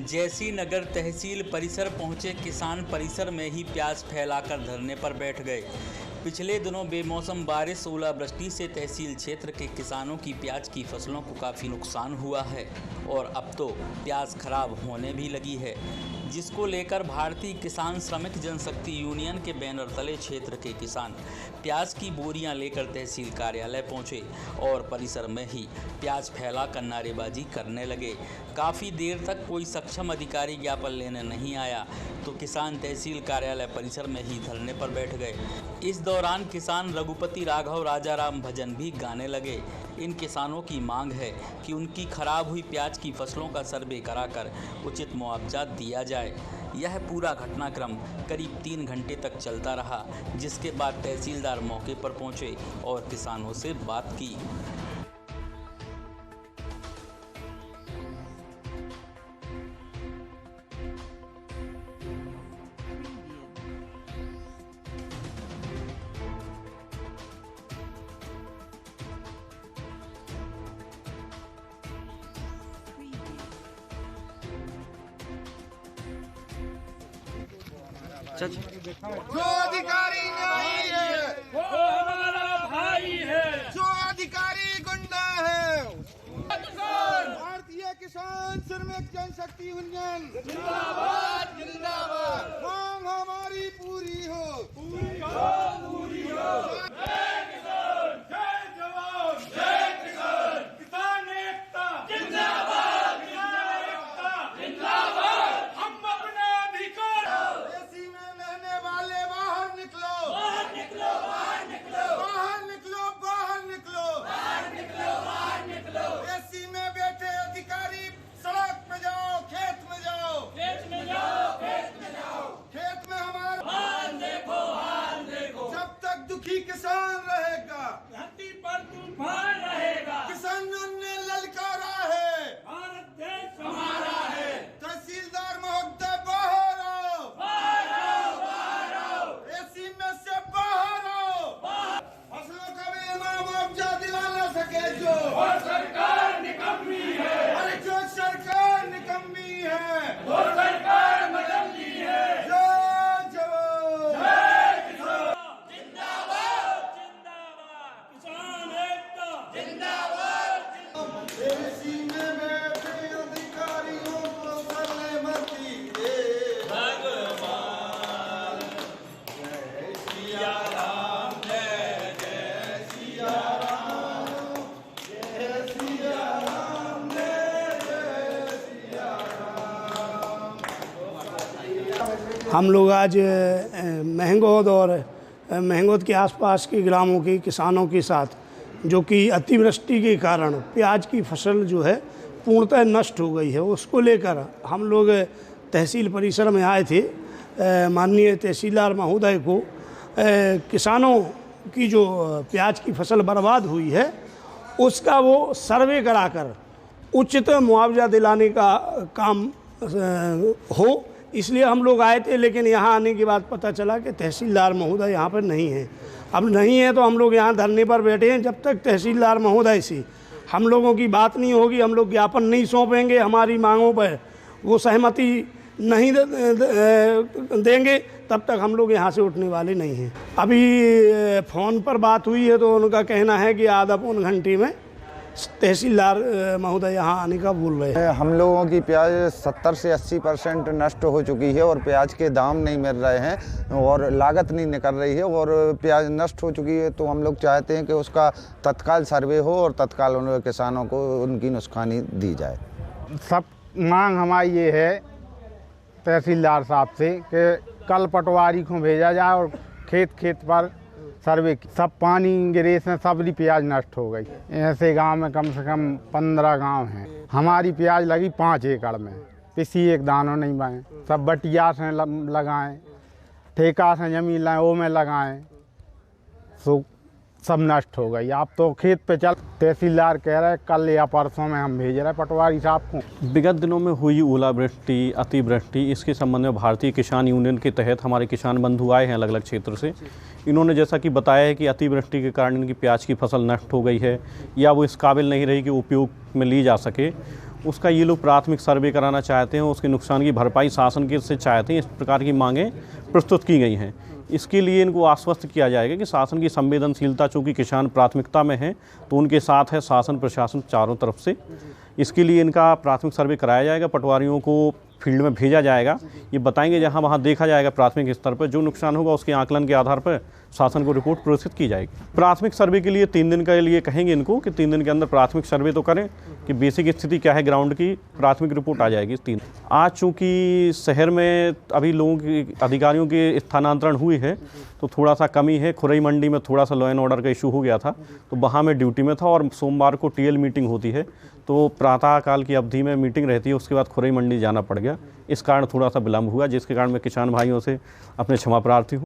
जैसी नगर तहसील परिसर पहुंचे किसान परिसर में ही प्याज फैलाकर धरने पर बैठ गए। पिछले दिनों बेमौसम बारिश ओलावृष्टि से तहसील क्षेत्र के किसानों की प्याज की फसलों को काफ़ी नुकसान हुआ है और अब तो प्याज खराब होने भी लगी है, जिसको लेकर भारतीय किसान श्रमिक जनशक्ति यूनियन के बैनर तले क्षेत्र के किसान प्याज की बोरियां लेकर तहसील कार्यालय पहुंचे और परिसर में ही प्याज फैलाकर नारेबाजी करने लगे। काफ़ी देर तक कोई सक्षम अधिकारी ज्ञापन लेने नहीं आया तो किसान तहसील कार्यालय परिसर में ही धरने पर बैठ गए। इस दौरान किसान रघुपति राघव राजाराम भजन भी गाने लगे। इन किसानों की मांग है कि उनकी खराब हुई प्याज की फसलों का सर्वे कराकर उचित मुआवजा दिया जाए। यह पूरा घटनाक्रम करीब 3 घंटे तक चलता रहा, जिसके बाद तहसीलदार मौके पर पहुंचे और किसानों से बात की। जो अधिकारी नहीं है वो हमारा भाई है, जो अधिकारी गुंडा है। भारतीय किसान श्रमिक जनशक्ति यूनियन जिंदाबाद जिंदाबाद। मांग हमारी पूरी हो, पूरी हो। जय किसान, जय जवान, जय किसान। किसान एकता जिंदाबाद, किसान एकता जिंदाबाद। हम अपना अधिकार। एसी में रहने वाले बाहर निकलो, बाहर निकलो, बाहर निकलो, बाहर निकलो, बाहर निकलो, बाहर निकलो, बाहर निकलो। एसी में बैठे अधिकारी सड़क पे जाओ, खेत में जाओ, खेत में जाओ, खेत में जाओ। खेत में हमारा हाल देखो, हाल देखो। जब तक दुखी किसान रहेगा, धरती पर तूफान रहेगा। किसानों ने ललकारा है, भारत देश हमारा है। तहसीलदार महोदय बाहर आओ, बाहर आओ, बाहर आओ। एसी में से बाहर आओ। फसलों का बीमा मुआवजा दिला न सके जो, और सरकार निकम्मी है, अरे जो सरकार निकम्मी है, वो सरकार बदलती है। जो जवान जय किसान जिंदाबाद, जिंदाबाद। किसान एकता जिंदाबाद। एसी में बैठे अधिकारियों को सलामती दे भगवान। जय सिया राम, जय जय सिया राम, जय सिया राम, जय जय सिया राम। हम लोग आज महंगोद और महंगोद के आसपास के ग्रामों के किसानों के साथ, जो कि अतिवृष्टि के कारण प्याज की फसल जो है पूर्णतः नष्ट हो गई है, उसको लेकर हम लोग तहसील परिसर में आए थे। माननीय तहसीलदार महोदय को किसानों की जो प्याज की फसल बर्बाद हुई है उसका वो सर्वे कराकर उचित मुआवजा दिलाने का काम हो, इसलिए हम लोग आए थे। लेकिन यहाँ आने के बाद पता चला कि तहसीलदार महोदय यहाँ पर नहीं है। अब नहीं है तो हम लोग यहाँ धरने पर बैठे हैं। जब तक तहसीलदार महोदय से हम लोगों की बात नहीं होगी, हम लोग ज्ञापन नहीं सौंपेंगे, हमारी मांगों पर वो सहमति नहीं देंगे, तब तक हम लोग यहाँ से उठने वाले नहीं हैं। अभी फ़ोन पर बात हुई है तो उनका कहना है कि आधा पौन घंटे में तहसीलदार महोदय यहाँ आने का बोल रहे हैं। हम लोगों की प्याज 70 से 80% नष्ट हो चुकी है और प्याज के दाम नहीं मिल रहे हैं और लागत नहीं निकल रही है और प्याज नष्ट हो चुकी है। तो हम लोग चाहते हैं कि उसका तत्काल सर्वे हो और तत्काल उन किसानों को उनकी नुकसानी दी जाए। सब मांग हमारी ये है तहसीलदार साहब से कि कल पटवारी को भेजा जाए और खेत खेत पर सर्वे सब पानी गिरे से सबरी प्याज नष्ट हो गई। ऐसे गांव में कम से कम 15 गांव हैं। हमारी प्याज लगी 5 एकड़ में, किसी एक दानों नहीं बाएँ, सब बटिया से लगाएं, ठेका से जमीन लाएँ वो में लगाएं, सो सब नष्ट हो गई। आप तो खेत पे चल, तहसीलदार कह रहे कल या परसों में हम भेज रहे पटवारी साहब को। विगत दिनों में हुई ओलावृष्टि, अतिवृष्टि, इसके संबंध में भारतीय किसान यूनियन के तहत हमारे किसान बंधु आए हैं अलग अलग क्षेत्र से। इन्होंने जैसा कि बताया है कि अतिवृष्टि के कारण इनकी प्याज की फसल नष्ट हो गई है या वो इस काबिल नहीं रही कि उपयोग में ली जा सके। उसका ये लोग प्राथमिक सर्वे कराना चाहते हैं, उसके नुकसान की भरपाई शासन के से चाहते हैं। इस प्रकार की मांगें प्रस्तुत की गई हैं। इसके लिए इनको आश्वस्त किया जाएगा कि शासन की संवेदनशीलता, चूँकि किसान प्राथमिकता में है, तो उनके साथ है शासन प्रशासन चारों तरफ से। इसके लिए इनका प्राथमिक सर्वे कराया जाएगा, पटवारियों को फील्ड में भेजा जाएगा, ये बताएंगे, जहाँ वहाँ देखा जाएगा प्राथमिक स्तर पर जो नुकसान होगा उसके आकलन के आधार पर शासन को रिपोर्ट प्रेषित की जाएगी। प्राथमिक सर्वे के लिए 3 दिन के लिए कहेंगे इनको कि 3 दिन के अंदर प्राथमिक सर्वे तो करें कि बेसिक स्थिति क्या है ग्राउंड की, प्राथमिक रिपोर्ट आ जाएगी 3। आज चूँकि शहर में अभी लोगों की अधिकारियों के स्थानांतरण हुए है तो थोड़ा सा कमी है। खुरई मंडी में थोड़ा सा लॉ एंड ऑर्डर का इशू हो गया था, तो वहाँ मैं ड्यूटी में था और सोमवार को टीएल मीटिंग होती है, तो प्रातःकाल की अवधि में मीटिंग रहती है, उसके बाद खुरई मंडी जाना पड़ गया। इस कारण थोड़ा सा विलम्ब हुआ, जिसके कारण मैं किसान भाइयों से अपने क्षमा प्रार्थी हूँ।